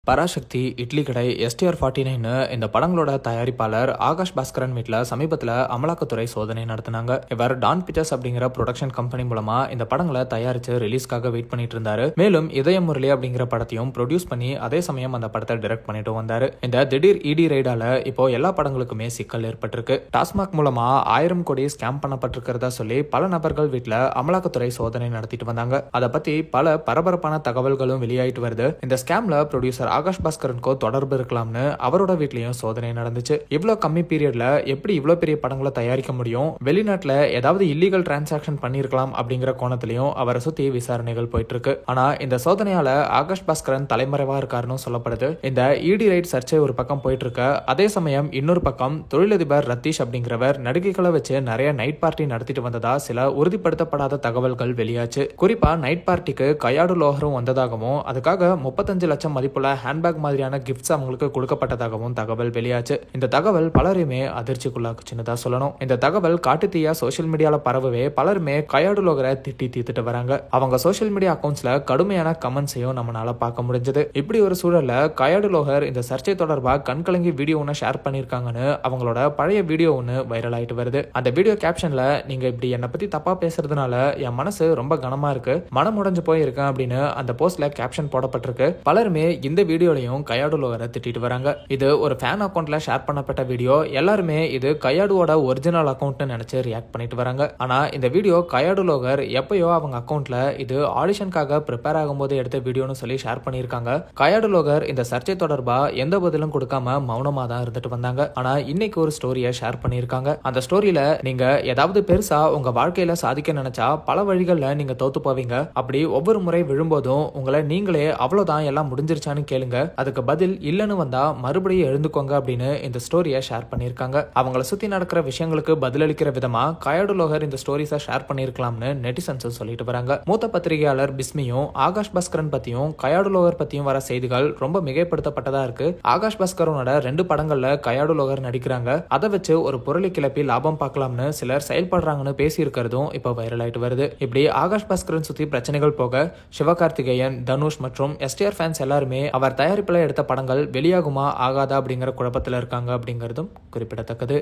பராசக்தி, இட்லி கடை, STR49 இந்த படங்களோட தயாரிப்பாளர் ஆகாஷ் பாஸ்கரன் வீட்டில் சமீபத்தில் அமலாக்கத்துறை சோதனை நடத்தினாங்க. இவர் டான் பிக்சர்ஸ் அப்படிங்கிற ப்ரொடக்ஷன் கம்பெனி மூலமா இந்த படங்களை தயாரிச்சு ரிலீஸ்க்காக வெயிட் பண்ணிட்டு இருந்தாரு. மேலும் இதய முரளி அப்படிங்கிற படத்தையும் ப்ரொடியூஸ் பண்ணி அதே சமயம் அந்த படத்தை டைரக்ட் பண்ணிட்டு வந்தாரு. இந்த திடீர் இடி ரைடால இப்போ எல்லா படங்களுக்குமே சிக்கல் ஏற்பட்டிருக்கு. டாஸ்மாக் மூலமா 1000 கோடி ஸ்கேம் பண்ணப்பட்டிருக்கிறதா சொல்லி பல நபர்கள் வீட்டில் அமலாக்கத்துறை சோதனை நடத்திட்டு வந்தாங்க. அதை பத்தி பல பரபரப்பான தகவல்களும் வெளியாயிட்டு வருது. இந்த ஸ்கேம்ல ப்ரொடியூசர் ஆகாஷ் பாஸ்கரனுக்கோ தொடர்பு இருக்கலாம்னு அவரோட வீட்லயும் சோதனை நடந்துச்சு. இவ்வளவு கம்மி பீரியட்ல எப்படி இவ்வளவு பெரிய படங்களை தயாரிக்க முடியும், வெளிநாட்டுல ஏதாவது இல்லீகல் டிரான்சாக்சன் பண்ணிருக்கலாம் அப்படிங்கிற கோணத்திலையும் அவரை சுத்தி விசாரணைகள் போயிட்டு இருக்கு. ஆனா இந்த சோதனையால ஆகாஷ் பாஸ்கரன் தலைமறைவா இருக்காருன்னு சொல்லப்படுது. இந்த இடி ரைட் சர்ச்சை ஒரு பக்கம் போயிட்டு இருக்க, அதே சமயம் இன்னொரு பக்கம் தொழிலதிபர் ரத்தீஷ் அப்படிங்கிறவர் நடிகைகளை வச்சு நிறைய நைட் பார்ட்டி நடத்திட்டு வந்ததா சில உறுதிப்படுத்தப்படாத தகவல்கள் வெளியாச்சு. குறிப்பா நைட் பார்ட்டிக்கு கையாடு லோகரும் வந்ததாகவும் அதுக்காக 35 லட்சம் மதிப்புள்ள ஹேண்ட்பேக் மாதிரியான கிஃப்ட்ஸ் அவங்களுக்கு கொடுக்கப்பட்டதாகவும் தகவல் வெளியாச்சு. இந்த தகவல் பலருமே அதிர்ச்சிக்குள்ளாக்குச்சுன்னு தான் சொல்லணும். இந்த தகவல் காட்டுத்தீயா சோசியல் மீடியால பரவவே பலருமே கையாடு லோகரை திட்டி தீர்த்துட்டு வராங்க. அவங்க சோசியல் மீடியா அக்கௌண்ட்ஸ்ல கடுமையான கமெண்ட்ஸையும் நம்மளால பார்க்க முடிஞ்சது. இப்படி ஒரு சூழல்ல கையாடு லோகர் இந்த சர்ச்சை தொடர்பா கண்கலங்கி வீடியோ ஒன்று ஷேர் பண்ணிருக்காங்கன்னு அவங்களோட பழைய வீடியோ ஒன்று வைரல் ஆயிட்டு வருது. அந்த வீடியோ கேப்ஷன்ல நீங்க இப்படி என்னை பத்தி தப்பா பேசுறதுனால என் மனசு ரொம்ப கனமா இருக்கு, மனம் உடைஞ்சு போயிருக்கேன் அப்படின்னு அந்த போஸ்ட்ல கேப்ஷன் போடப்பட்டிருக்கு. பலருமே இந்த வீடியோலையும் கையாடு லோகரை திட்டிட்டு வராங்க. இது ஒரு ஃபேன் அக்கௌண்ட்ல ஷேர் பண்ணப்பட்ட வீடியோ. எல்லாருமே இது கையாடுவோட ஒரிஜினல் அக்கௌண்ட்னு நினைச்சு ரியாக்ட் பண்ணிட்டு வராங்க. ஆனா இந்த வீடியோ கையாடு லோகர் எப்பயோ அவங்க அக்கௌண்ட்ல இது ஆடிஷனுக்காக ப்ரிப்பேர் ஆகும்போது எடுத்த வீடியோன்னு சொல்லி ஷேர் பண்ணிருக்காங்க. கையாடு லோகர் இந்த சர்ச்சை தொடர்பா எந்த பதிலும் கொடுக்காம மௌனமா தான் இருந்துட்டு வந்தாங்க. ஆனா இன்னைக்கு ஒரு ஸ்டோரியை ஷேர் பண்ணிருக்காங்க. அந்த ஸ்டோரியில நீங்க ஏதாவது பெருசா உங்க வாழ்க்கையில சாதிக்க நினைச்சா பல வழிகள்ல நீங்க தோத்து போவீங்க. அப்படி ஒவ்வொரு முறை விழும்போதும் உங்களை நீங்களே அவ்வளவுதான் எல்லாம் முடிஞ்சிருச்சான்னு கேளுங்க, அதுக்கு பதில் இல்லன்னு வந்தா மறுபடியும் எழுந்துக்கோங்க அப்படின்னு இந்த ஸ்டோரியை ஷேர் பண்ணிருக்காங்க. அவங்களை சுத்தி நடக்கிற விஷயங்களுக்கு பதிலளிக்கிற விதமா கையாடு லோகர் இந்த ஸ்டோரிஸை ஷேர் பண்ணிருக்கலாம்னு நெட்டிசன்ஸ் சொல்லிட்டு வராங்க. மூத்த பத்திரிகையாளர் பிஸ்மியும் ஆகாஷ் பாஸ்கரன் பத்தியும் கையாடு லோகர் பத்தியும் வர செய்திகள் ரொம்ப மிகைப்படுத்தப்பட்டதா இருக்கு. ஆகாஷ் பாஸ்கரனோட 2 படங்கள்ல கையாடு லோகர் நடிக்கிறாங்க. அதை வச்சு ஒரு பொருளை கிளப்பி லாபம் பார்க்கலாம்னு சிலர் செயல்படுறாங்கன்னு பேசி இருக்கிறதும் இப்ப வைரல் ஆயிட்டு வருது. இப்படி ஆகாஷ் பாஸ்கரன் சுத்தி பிரச்சனைகள் போக சிவகார்த்திகேயன், தனுஷ் மற்றும் STR ஃபேன்ஸ் எல்லாருமே அவர் தயாரிப்புல எடுத்த படங்கள் வெளியாகுமா ஆகாதா அப்படிங்கிற குழப்பத்தில் இருக்காங்க அப்படிங்கிறதும் குறிப்பிடத்தக்கது.